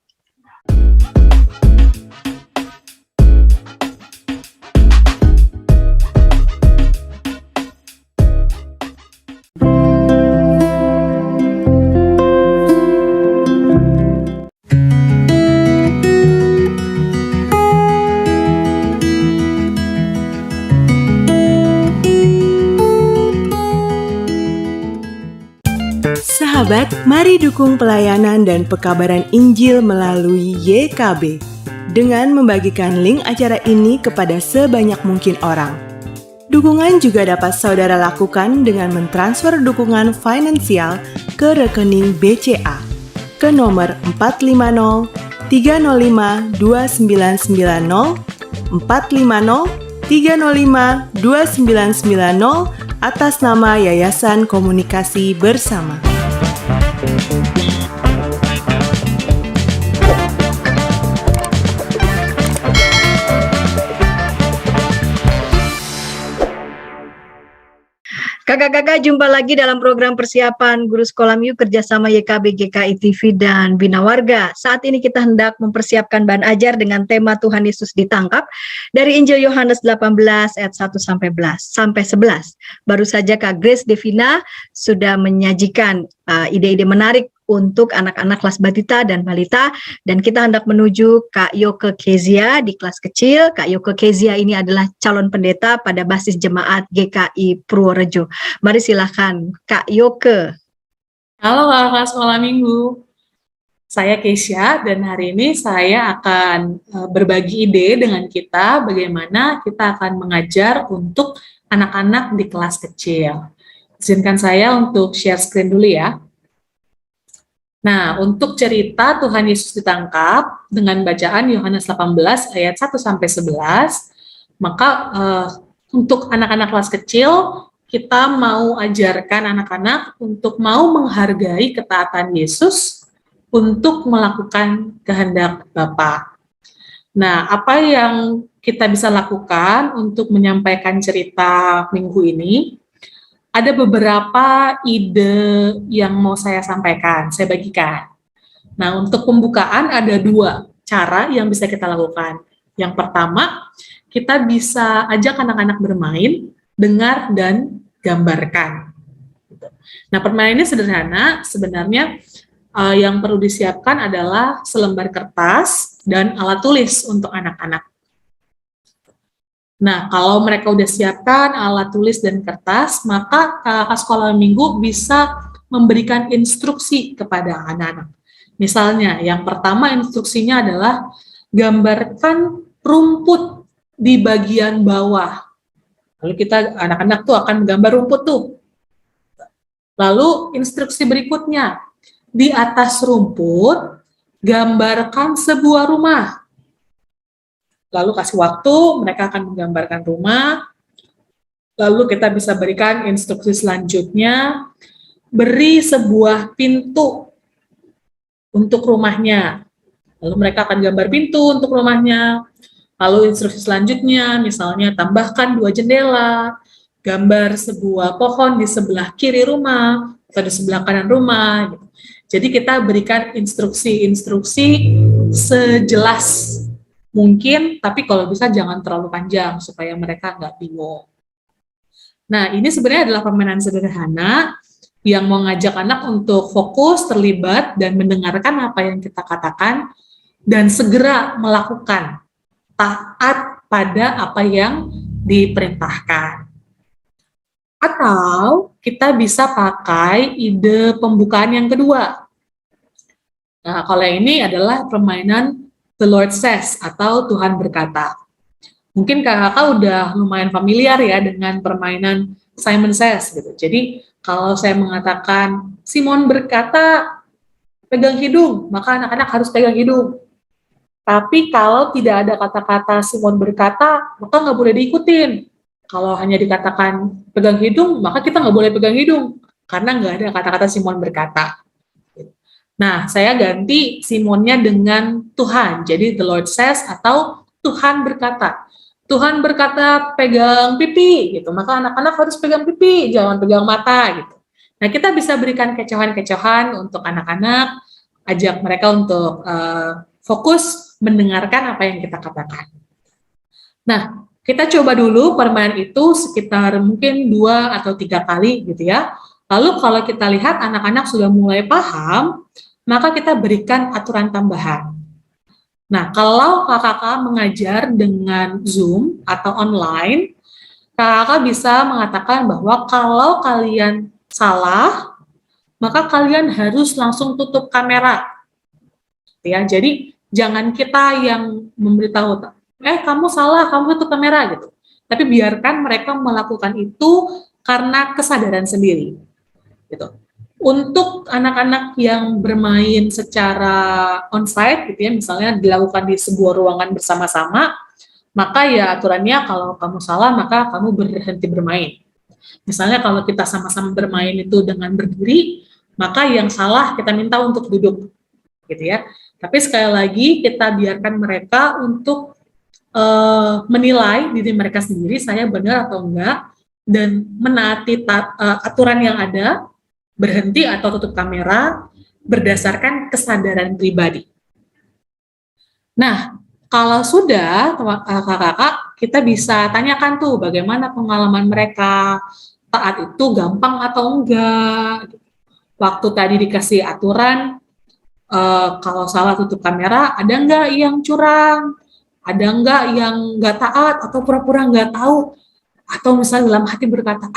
Sahabat, mari dukung pelayanan dan pekabaran Injil melalui YKB dengan membagikan link acara ini kepada sebanyak mungkin orang. Dukungan juga dapat saudara lakukan dengan mentransfer dukungan finansial ke rekening BCA ke nomor 450 305 2990 450 305 2990 atas nama Yayasan Komunikasi Bersama. Kakak-kakak, jumpa lagi dalam program persiapan Guru Sekolah Minggu kerjasama YKB, GKI TV, dan Bina Warga. Saat ini kita hendak mempersiapkan bahan ajar dengan tema Tuhan Yesus ditangkap dari Injil Yohanes 18 ayat 1-11. Baru saja Kak Grace Devina sudah menyajikan ide-ide menarik untuk anak-anak kelas batita dan balita, dan kita hendak menuju Kak Yoke Kezia di kelas kecil. Kak Yoke Kezia ini adalah calon pendeta pada basis jemaat GKI Purworejo. Mari silakan Kak Yoke. Halo kakak sekolah minggu, saya Keisha dan hari ini saya akan berbagi ide dengan kita bagaimana kita akan mengajar untuk anak-anak di kelas kecil. Izinkan saya untuk share screen dulu ya. Nah, untuk cerita Tuhan Yesus ditangkap dengan bacaan Yohanes 18 ayat 1-11, maka untuk anak-anak kelas kecil, kita mau ajarkan anak-anak untuk mau menghargai ketaatan Yesus untuk melakukan kehendak Bapa. Nah, apa yang kita bisa lakukan untuk menyampaikan cerita minggu ini? Ada beberapa ide yang mau saya sampaikan, saya bagikan. Nah, untuk pembukaan ada 2 cara yang bisa kita lakukan. Yang pertama, kita bisa ajak anak-anak bermain, dengar, dan gambarkan. Nah, permainan ini sederhana, sebenarnya yang perlu disiapkan adalah selembar kertas dan alat tulis untuk anak-anak. Nah, kalau mereka udah siapkan alat tulis dan kertas, maka kakak sekolah minggu bisa memberikan instruksi kepada anak-anak. Misalnya, yang pertama instruksinya adalah gambarkan rumput di bagian bawah. Lalu kita, anak-anak tuh akan menggambar rumput tuh. Lalu instruksi berikutnya, di atas rumput, gambarkan sebuah rumah. Lalu kasih waktu, mereka akan menggambarkan rumah. Lalu kita bisa berikan instruksi selanjutnya, beri sebuah pintu untuk rumahnya. Lalu mereka akan gambar pintu untuk rumahnya. Lalu instruksi selanjutnya, misalnya tambahkan 2 jendela, gambar sebuah pohon di sebelah kiri rumah, atau di sebelah kanan rumah. Gitu. Jadi kita berikan instruksi-instruksi sejelas mungkin, tapi kalau bisa jangan terlalu panjang supaya mereka nggak bingung. Nah, ini sebenarnya adalah permainan sederhana yang mau ngajak anak untuk fokus, terlibat, dan mendengarkan apa yang kita katakan, dan segera melakukan, taat pada apa yang diperintahkan. Atau kita bisa pakai ide pembukaan yang kedua. Nah, kalau ini adalah permainan The Lord Says, atau Tuhan berkata. Mungkin kakak udah lumayan familiar ya dengan permainan Simon Says gitu. Jadi kalau saya mengatakan Simon berkata pegang hidung, maka anak-anak harus pegang hidung. Tapi kalau tidak ada kata-kata Simon berkata, maka nggak boleh diikutin. Kalau hanya dikatakan pegang hidung, maka kita nggak boleh pegang hidung karena nggak ada kata-kata Simon berkata. Nah, saya ganti Simonnya dengan Tuhan. Jadi the Lord says atau Tuhan berkata. Tuhan berkata pegang pipi gitu. Maka anak-anak harus pegang pipi, jangan pegang mata gitu. Nah, kita bisa berikan kecohan-kecohan untuk anak-anak, ajak mereka untuk fokus mendengarkan apa yang kita katakan. Nah, kita coba dulu permainan itu sekitar mungkin 2 atau 3 kali gitu ya. Lalu kalau kita lihat anak-anak sudah mulai paham, maka kita berikan aturan tambahan. Nah, kalau kakak mengajar dengan Zoom atau online, kakak bisa mengatakan bahwa kalau kalian salah, maka kalian harus langsung tutup kamera. Ya, jadi jangan kita yang memberitahu, kamu salah, kamu tutup kamera gitu. Tapi biarkan mereka melakukan itu karena kesadaran sendiri. Gitu. Untuk anak-anak yang bermain secara onsite gitu ya, misalnya dilakukan di sebuah ruangan bersama-sama, maka ya aturannya kalau kamu salah maka kamu berhenti bermain. Misalnya kalau kita sama-sama bermain itu dengan berdiri, maka yang salah kita minta untuk duduk gitu ya. Tapi sekali lagi kita biarkan mereka untuk menilai diri mereka sendiri, saya benar atau enggak, dan menaati aturan yang ada, berhenti atau tutup kamera berdasarkan kesadaran pribadi. Nah, kalau sudah kakak-kakak, kita bisa tanyakan tuh bagaimana pengalaman mereka, taat itu gampang atau enggak. Waktu tadi dikasih aturan, kalau salah tutup kamera, ada nggak yang curang? Ada nggak yang nggak taat atau pura-pura nggak tahu? Atau misalnya dalam hati berkata,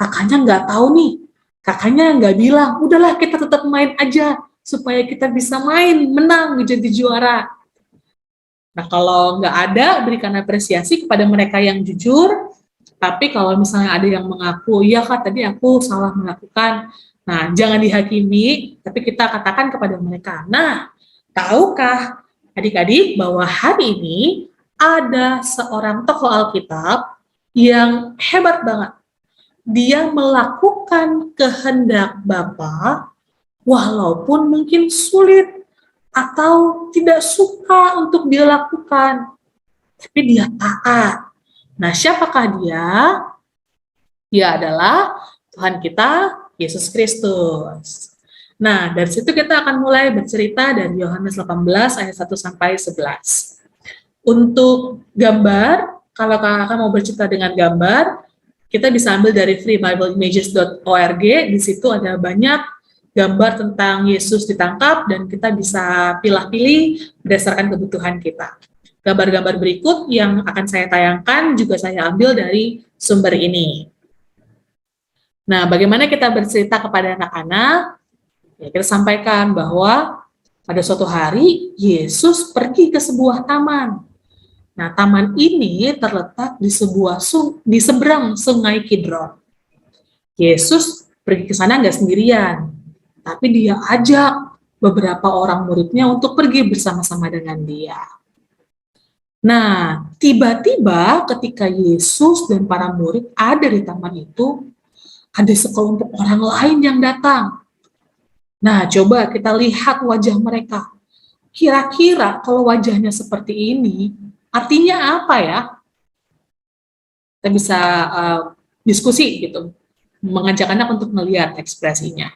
kakaknya nggak tahu nih, kakaknya nggak bilang, udahlah kita tetap main aja, supaya kita bisa main, menang, jadi juara. Nah, kalau nggak ada, berikan apresiasi kepada mereka yang jujur, tapi kalau misalnya ada yang mengaku, iya Kak, tadi aku salah melakukan, nah jangan dihakimi, tapi kita katakan kepada mereka, nah, tahukah adik-adik bahwa hari ini ada seorang tokoh Alkitab yang hebat banget. Dia melakukan kehendak Bapa walaupun mungkin sulit atau tidak suka untuk dia lakukan, tapi dia taat. Nah, siapakah dia? Dia adalah Tuhan kita, Yesus Kristus. Nah, dari situ kita akan mulai bercerita dari Yohanes 18 ayat 1 sampai 11. Untuk gambar, kalau kakak mau bercerita dengan gambar, kita bisa ambil dari freebibleimages.org. Di situ ada banyak gambar tentang Yesus ditangkap dan kita bisa pilih-pilih berdasarkan kebutuhan kita. Gambar-gambar berikut yang akan saya tayangkan juga saya ambil dari sumber ini. Nah, bagaimana kita bercerita kepada anak-anak? Ya, kita sampaikan bahwa pada suatu hari Yesus pergi ke sebuah taman. Nah, taman ini terletak di seberang Sungai Kidron. Yesus pergi ke sana nggak sendirian, tapi dia ajak beberapa orang muridnya untuk pergi bersama-sama dengan dia. Nah, tiba-tiba ketika Yesus dan para murid ada di taman itu, ada sekelompok orang lain yang datang. Nah, coba kita lihat wajah mereka. Kira-kira kalau wajahnya seperti ini, artinya apa ya? Kita bisa diskusi gitu, mengajak anak untuk melihat ekspresinya.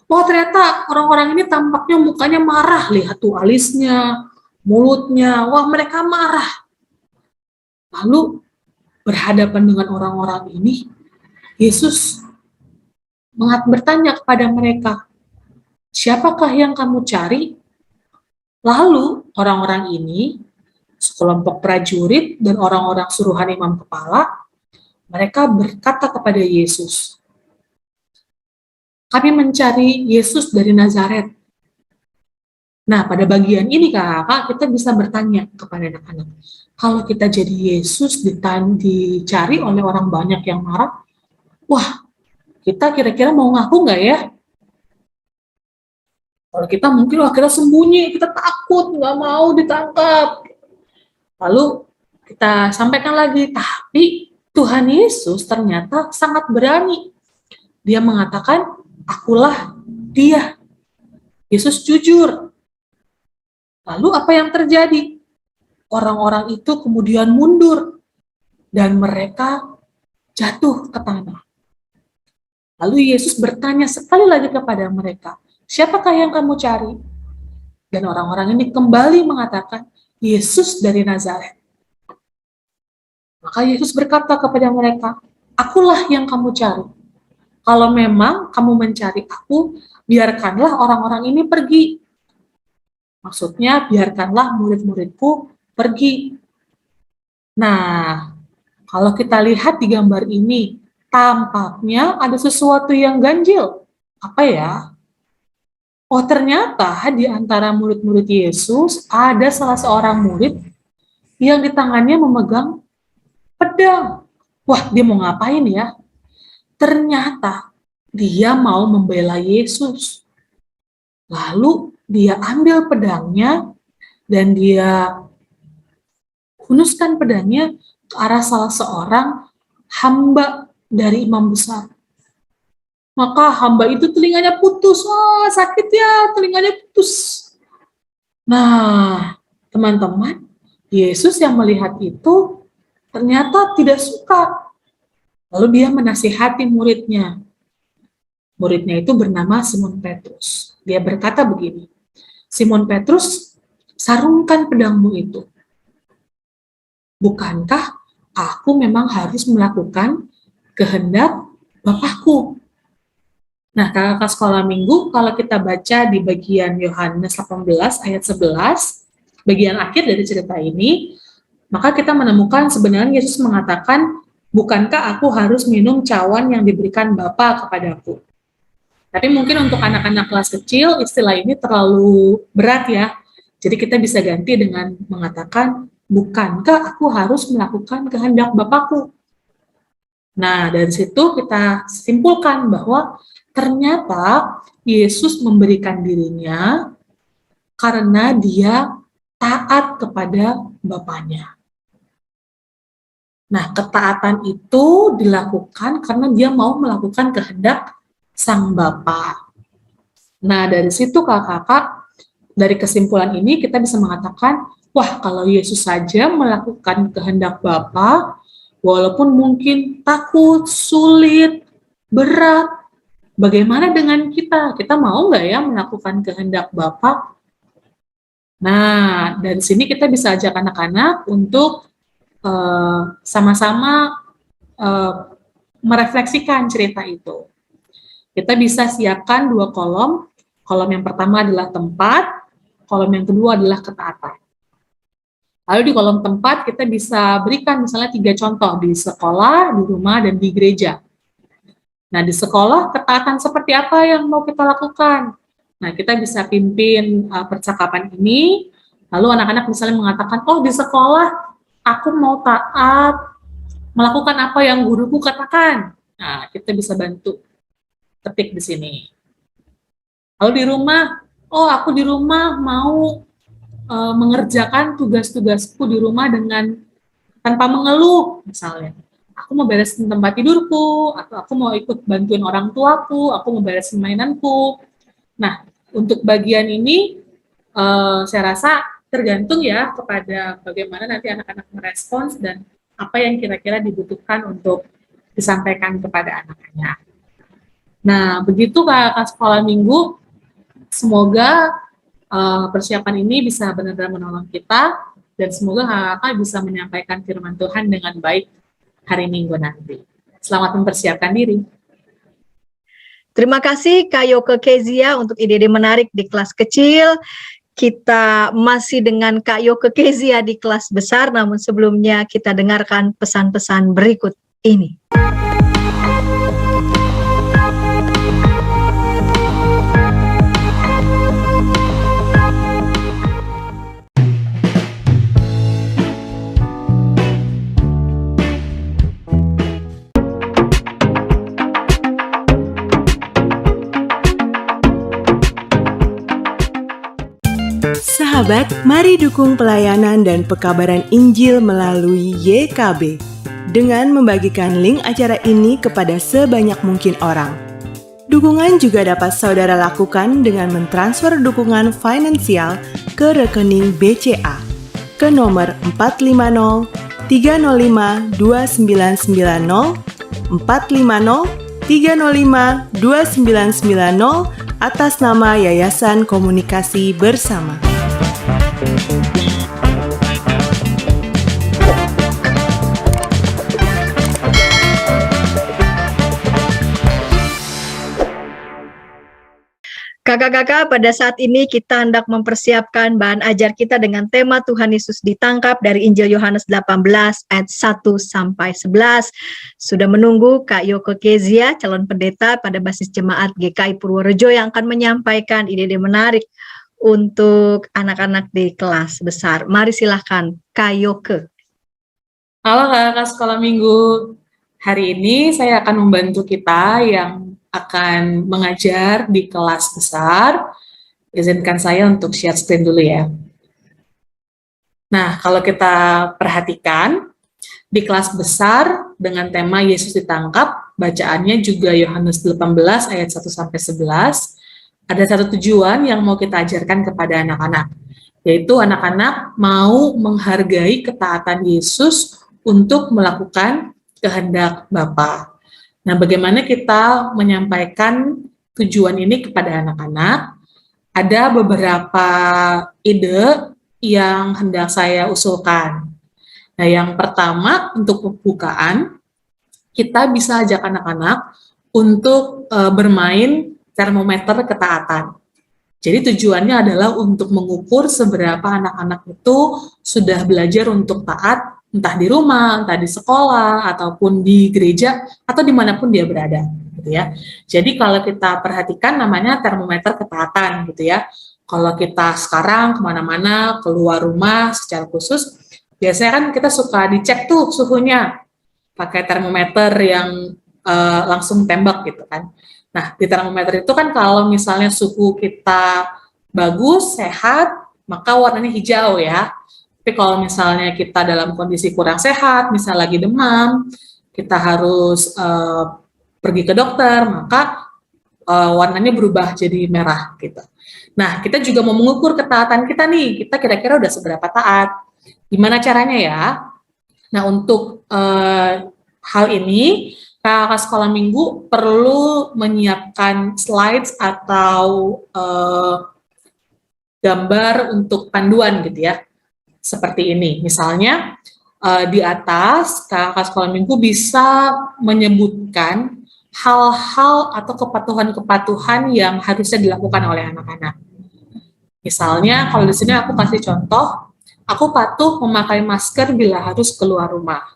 Wah, ternyata orang-orang ini tampaknya mukanya marah. Lihat tuh alisnya, mulutnya. Wah, mereka marah. Lalu berhadapan dengan orang-orang ini, Yesus bertanya kepada mereka, siapakah yang kamu cari? Lalu orang-orang ini, sekelompok prajurit dan orang-orang suruhan imam kepala, mereka berkata kepada Yesus, kami mencari Yesus dari Nazaret. Nah, pada bagian ini kakak, kita bisa bertanya kepada anak-anak, kalau kita jadi Yesus dicari oleh orang banyak yang marah, wah, kita kira-kira mau ngaku nggak ya? Kalau kita mungkin, wah kita sembunyi, kita takut, nggak mau ditangkap. Lalu kita sampaikan lagi, tapi Tuhan Yesus ternyata sangat berani. Dia mengatakan, akulah dia. Yesus jujur. Lalu apa yang terjadi? Orang-orang itu kemudian mundur dan mereka jatuh ke tanah. Lalu Yesus bertanya sekali lagi kepada mereka, siapakah yang kamu cari? Dan orang-orang ini kembali mengatakan, Yesus dari Nazaret. Maka Yesus berkata kepada mereka, akulah yang kamu cari. Kalau memang kamu mencari aku, biarkanlah orang-orang ini pergi. Maksudnya, biarkanlah murid-muridku pergi. Nah, kalau kita lihat di gambar ini, tampaknya ada sesuatu yang ganjil. Apa ya? Oh, ternyata di antara murid-murid Yesus, ada salah seorang murid yang di tangannya memegang pedang. Wah, dia mau ngapain ya? Ternyata dia mau membela Yesus. Lalu dia ambil pedangnya dan dia hunuskan pedangnya ke arah salah seorang hamba dari imam besar. Maka hamba itu telinganya putus. Wah, sakit ya, telinganya putus. Nah, teman-teman, Yesus yang melihat itu ternyata tidak suka. Lalu dia menasihati muridnya. Muridnya itu bernama Simon Petrus. Dia berkata begini, Simon Petrus, sarungkan pedangmu itu. Bukankah aku memang harus melakukan kehendak Bapakku? Nah, kakak sekolah minggu, kalau kita baca di bagian Yohanes 18 ayat 11, bagian akhir dari cerita ini, maka kita menemukan sebenarnya Yesus mengatakan, bukankah aku harus minum cawan yang diberikan Bapa kepadaku? Tapi mungkin untuk anak-anak kelas kecil, istilah ini terlalu berat ya. Jadi kita bisa ganti dengan mengatakan, bukankah aku harus melakukan kehendak Bapakku? Nah, dari situ kita simpulkan bahwa ternyata Yesus memberikan dirinya karena dia taat kepada Bapaknya. Nah, ketaatan itu dilakukan karena dia mau melakukan kehendak Sang Bapa. Nah, dari situ kakak-kakak, dari kesimpulan ini kita bisa mengatakan, wah, kalau Yesus saja melakukan kehendak Bapa, walaupun mungkin takut, sulit, berat, bagaimana dengan kita? Kita mau nggak ya melakukan kehendak Bapa? Nah, dari sini kita bisa ajak anak-anak untuk sama-sama merefleksikan cerita itu. Kita bisa siapkan 2 kolom. Kolom yang pertama adalah tempat, kolom yang kedua adalah ketaatan. Lalu di kolom tempat kita bisa berikan misalnya 3 contoh, di sekolah, di rumah, dan di gereja. Nah, di sekolah, ketaatan seperti apa yang mau kita lakukan? Nah, kita bisa pimpin percakapan ini, lalu anak-anak misalnya mengatakan, oh di sekolah, aku mau taat, melakukan apa yang guruku katakan. Nah, kita bisa bantu ketik di sini. Lalu di rumah, oh aku di rumah mau mengerjakan tugas-tugasku di rumah dengan tanpa mengeluh, misalnya. Aku mau beresin tempat tidurku, atau aku mau ikut bantuin orang tuaku, aku mau beresin mainanku. Nah, untuk bagian ini, saya rasa tergantung ya kepada bagaimana nanti anak-anak merespons dan apa yang kira-kira dibutuhkan untuk disampaikan kepada anak-anak. Nah, begitu kakak sekolah minggu, semoga persiapan ini bisa benar-benar menolong kita, dan semoga kakak bisa menyampaikan firman Tuhan dengan baik hari Minggu nanti. Selamat mempersiapkan diri. Terima kasih Kak Yoke Kezia untuk ide-ide menarik di kelas kecil. Kita masih dengan Kak Yoke Kezia di kelas besar, namun sebelumnya kita dengarkan pesan-pesan berikut ini. Sahabat, mari dukung pelayanan dan pekabaran Injil melalui YKB dengan membagikan link acara ini kepada sebanyak mungkin orang. Dukungan juga dapat saudara lakukan dengan mentransfer dukungan finansial ke rekening BCA ke nomor 450 305 2990 450 305 2990 atas nama Yayasan Komunikasi Bersama. Kakak-kakak, pada saat ini kita hendak mempersiapkan bahan ajar kita dengan tema Tuhan Yesus ditangkap dari Injil Yohanes 18 ayat 1-11. Sudah menunggu Kak Yoke Kezia, calon pendeta pada basis jemaat GKI Purworejo yang akan menyampaikan ide-ide menarik untuk anak-anak di kelas besar. Mari silahkan Kak Yoke. Halo kakak sekolah minggu. Hari ini saya akan membantu kita yang akan mengajar di kelas besar. Izinkan saya untuk share screen dulu ya. Nah, kalau kita perhatikan, di kelas besar dengan tema Yesus ditangkap, bacaannya juga Yohanes 18 ayat 1-11, ada satu tujuan yang mau kita ajarkan kepada anak-anak, yaitu anak-anak mau menghargai ketaatan Yesus untuk melakukan kehendak Bapa. Nah, bagaimana kita menyampaikan tujuan ini kepada anak-anak? Ada beberapa ide yang hendak saya usulkan. Nah, yang pertama untuk pembukaan, kita bisa ajak anak-anak untuk bermain termometer ketaatan. Jadi tujuannya adalah untuk mengukur seberapa anak-anak itu sudah belajar untuk taat, entah di rumah, entah di sekolah, ataupun di gereja, atau dimanapun dia berada, gitu ya. Jadi kalau kita perhatikan namanya termometer ketaatan, gitu ya. Kalau kita sekarang kemana-mana, keluar rumah secara khusus, biasanya kan kita suka dicek tuh suhunya, pakai termometer yang langsung tembak gitu kan. Nah, di termometer itu kan kalau misalnya suhu kita bagus, sehat, maka warnanya hijau ya. Tapi kalau misalnya kita dalam kondisi kurang sehat, misalnya lagi demam, kita harus pergi ke dokter, maka warnanya berubah jadi merah gitu. Nah, kita juga mau mengukur ketaatan kita nih, kita kira-kira udah seberapa taat. Gimana caranya ya? Nah, untuk hal ini, kakak sekolah minggu perlu menyiapkan slides atau gambar untuk panduan gitu ya, seperti ini. Misalnya di atas kakak sekolah minggu bisa menyebutkan hal-hal atau kepatuhan-kepatuhan yang harusnya dilakukan oleh anak-anak. Misalnya kalau di sini aku kasih contoh, aku patuh memakai masker bila harus keluar rumah.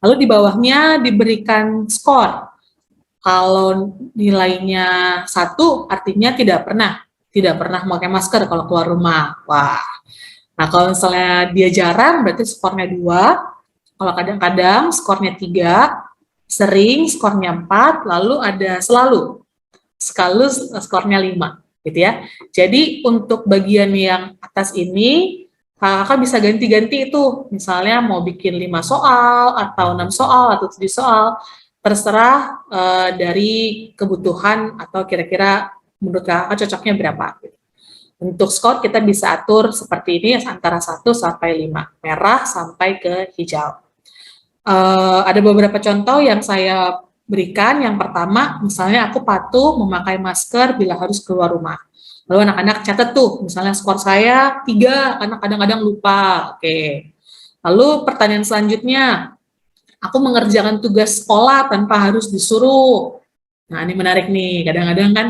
Lalu di bawahnya diberikan skor. Kalau nilainya 1, artinya tidak pernah memakai masker kalau keluar rumah. Wah. Nah, kalau misalnya dia jarang, berarti skornya 2. Kalau kadang-kadang skornya 3, sering skornya 4, lalu ada selalu skornya 5, gitu ya. Jadi untuk bagian yang atas ini, kakak bisa ganti-ganti itu, misalnya mau bikin 5 soal, atau 6 soal, atau 7 soal, terserah dari kebutuhan atau kira-kira menurut kakak cocoknya berapa. Untuk skor kita bisa atur seperti ini, antara 1 sampai 5, merah sampai ke hijau. Ada beberapa contoh yang saya berikan. Yang pertama, misalnya aku patuh memakai masker bila harus keluar rumah. Lalu anak-anak catat tuh, misalnya skor saya 3, karena kadang-kadang lupa. Oke. Lalu pertanyaan selanjutnya, aku mengerjakan tugas sekolah tanpa harus disuruh. Nah, ini menarik nih. Kadang-kadang kan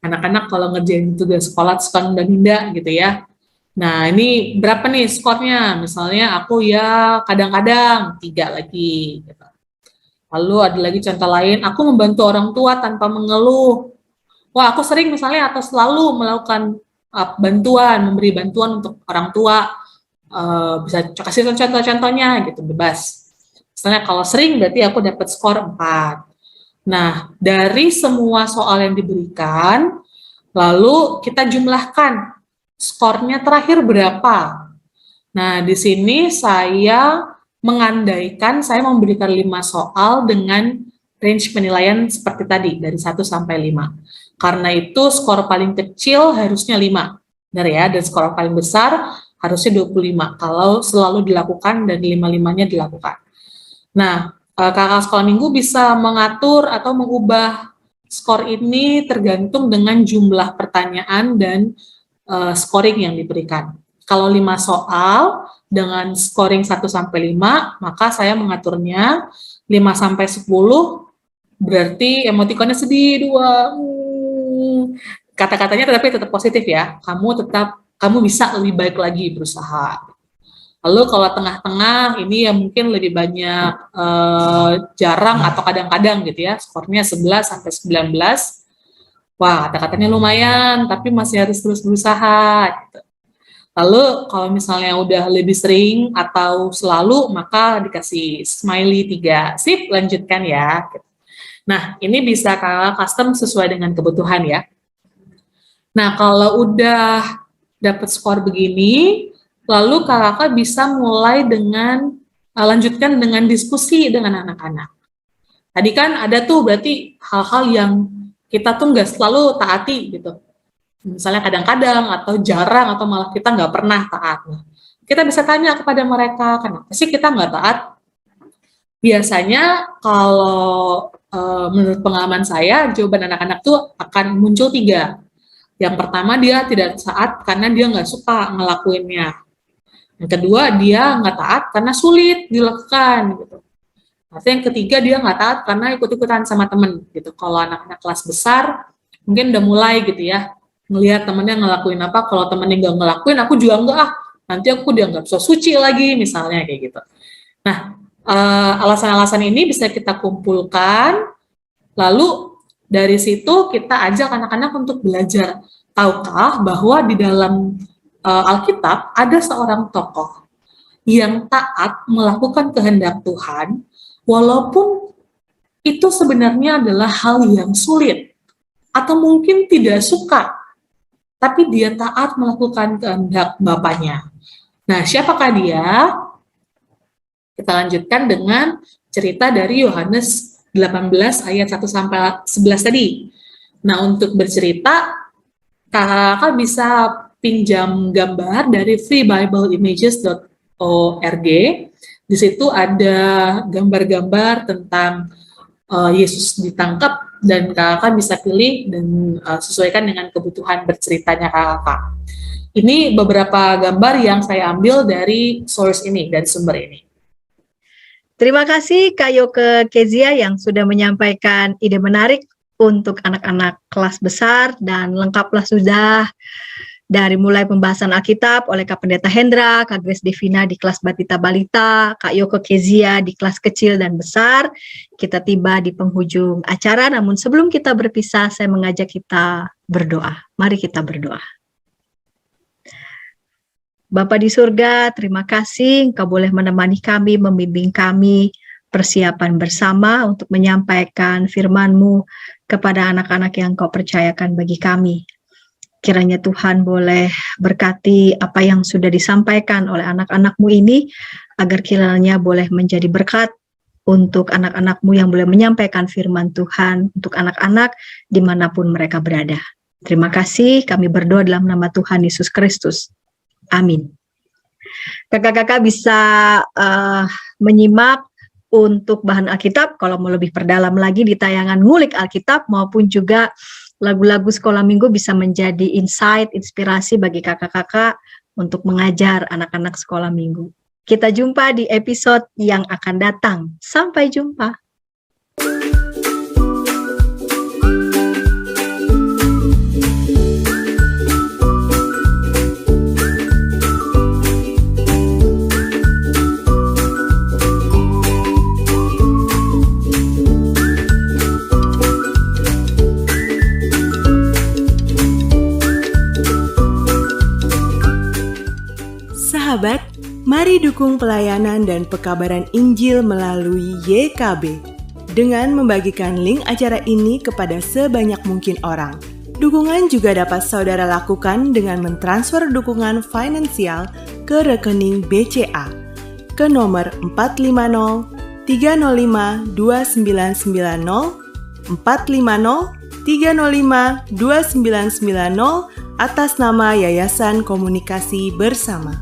anak-anak kalau ngerjain tugas sekolah suka nunda-nunda gitu ya. Nah, ini berapa nih skornya? Misalnya aku ya kadang-kadang 3 lagi. Gitu. Lalu ada lagi contoh lain, aku membantu orang tua tanpa mengeluh. Wah, aku sering misalnya atau selalu melakukan memberi bantuan untuk orang tua. Bisa kasih contoh-contohnya gitu, bebas. Misalnya kalau sering berarti aku dapat skor 4. Nah, dari semua soal yang diberikan, lalu kita jumlahkan skornya terakhir berapa. Nah, di sini saya mengandaikan saya memberikan 5 soal dengan range penilaian seperti tadi, dari 1 sampai 5. Karena itu skor paling kecil harusnya 5, benar ya, dan skor paling besar harusnya 25, kalau selalu dilakukan dan 5-5-nya dilakukan. Nah, kakak sekolah minggu bisa mengatur atau mengubah skor ini tergantung dengan jumlah pertanyaan dan scoring yang diberikan. Kalau 5 soal dengan scoring 1 sampai 5, maka saya mengaturnya 5 sampai 10, berarti emotikonnya sedih 2. Kata-katanya tetap positif ya. Kamu bisa lebih baik lagi berusaha. Lalu kalau tengah-tengah ini ya mungkin lebih banyak jarang atau kadang-kadang gitu ya, skornya 11 sampai 19. Wah, kata-katanya lumayan, tapi masih harus terus berusaha. Gitu. Lalu kalau misalnya udah lebih sering atau selalu, maka dikasih smiley 3. Sip, lanjutkan ya. Nah, ini bisa kakak custom sesuai dengan kebutuhan ya. Nah, kalau udah dapat skor begini, lalu kakak bisa mulai dengan lanjutkan dengan diskusi dengan anak-anak. Tadi kan ada tuh berarti hal-hal yang kita tuh nggak selalu taati gitu. Misalnya kadang-kadang atau jarang atau malah kita nggak pernah taat. Nah, kita bisa tanya kepada mereka, kenapa sih kita nggak taat? Biasanya kalau menurut pengalaman saya, jawaban anak-anak tuh akan muncul 3. Yang pertama, dia tidak taat karena dia nggak suka ngelakuinnya. Yang kedua, dia nggak taat karena sulit dilakukan. Gitu. Atau yang ketiga, dia nggak taat karena ikut-ikutan sama temen gitu. Kalau anak-anak kelas besar mungkin udah mulai gitu ya, ngelihat temennya ngelakuin apa, kalau temennya nggak ngelakuin, aku juga nggak, nanti aku dianggap so suci lagi misalnya kayak gitu. Nah, alasan-alasan ini bisa kita kumpulkan, lalu dari situ kita ajak anak-anak untuk belajar. Tahukah bahwa di dalam Alkitab ada seorang tokoh yang taat melakukan kehendak Tuhan, walaupun itu sebenarnya adalah hal yang sulit, atau mungkin tidak suka, tapi dia taat melakukan kehendak Bapaknya. Nah, siapakah dia? Kita lanjutkan dengan cerita dari Yohanes 18 ayat 1-11 tadi. Nah, untuk bercerita, kakak bisa pinjam gambar dari freebibleimages.org. Di situ ada gambar-gambar tentang Yesus ditangkap, dan kakak bisa pilih dan sesuaikan dengan kebutuhan berceritanya kakak. Ini beberapa gambar yang saya ambil dari source ini, dari sumber ini. Terima kasih Kak Yoke Kezia yang sudah menyampaikan ide menarik untuk anak-anak kelas besar, dan lengkaplah sudah dari mulai pembahasan Alkitab oleh Kak Pendeta Hendra, Kak Grace Devina di kelas Batita Balita, Kak Yoke Kezia di kelas kecil dan besar. Kita tiba di penghujung acara, namun sebelum kita berpisah, saya mengajak kita berdoa. Mari kita berdoa. Bapa di surga, terima kasih Engkau boleh menemani kami, membimbing kami, persiapan bersama untuk menyampaikan firman-Mu kepada anak-anak yang Engkau percayakan bagi kami. Kiranya Tuhan boleh berkati apa yang sudah disampaikan oleh anak-anak-Mu ini, agar kiranya boleh menjadi berkat untuk anak-anak-Mu yang boleh menyampaikan firman Tuhan untuk anak-anak dimanapun mereka berada. Terima kasih, kami berdoa dalam nama Tuhan Yesus Kristus. Amin. Kakak-kakak bisa menyimak untuk bahan Alkitab, kalau mau lebih perdalam lagi di tayangan Ngulik Alkitab, maupun juga lagu-lagu sekolah minggu bisa menjadi insight, inspirasi bagi kakak-kakak untuk mengajar anak-anak sekolah minggu. Kita jumpa di episode yang akan datang. Sampai jumpa. Sahabat, mari dukung pelayanan dan pekabaran Injil melalui YKB dengan membagikan link acara ini kepada sebanyak mungkin orang. Dukungan juga dapat saudara lakukan dengan mentransfer dukungan finansial ke rekening BCA ke nomor 450 305 2990 450 305 2990 atas nama Yayasan Komunikasi Bersama.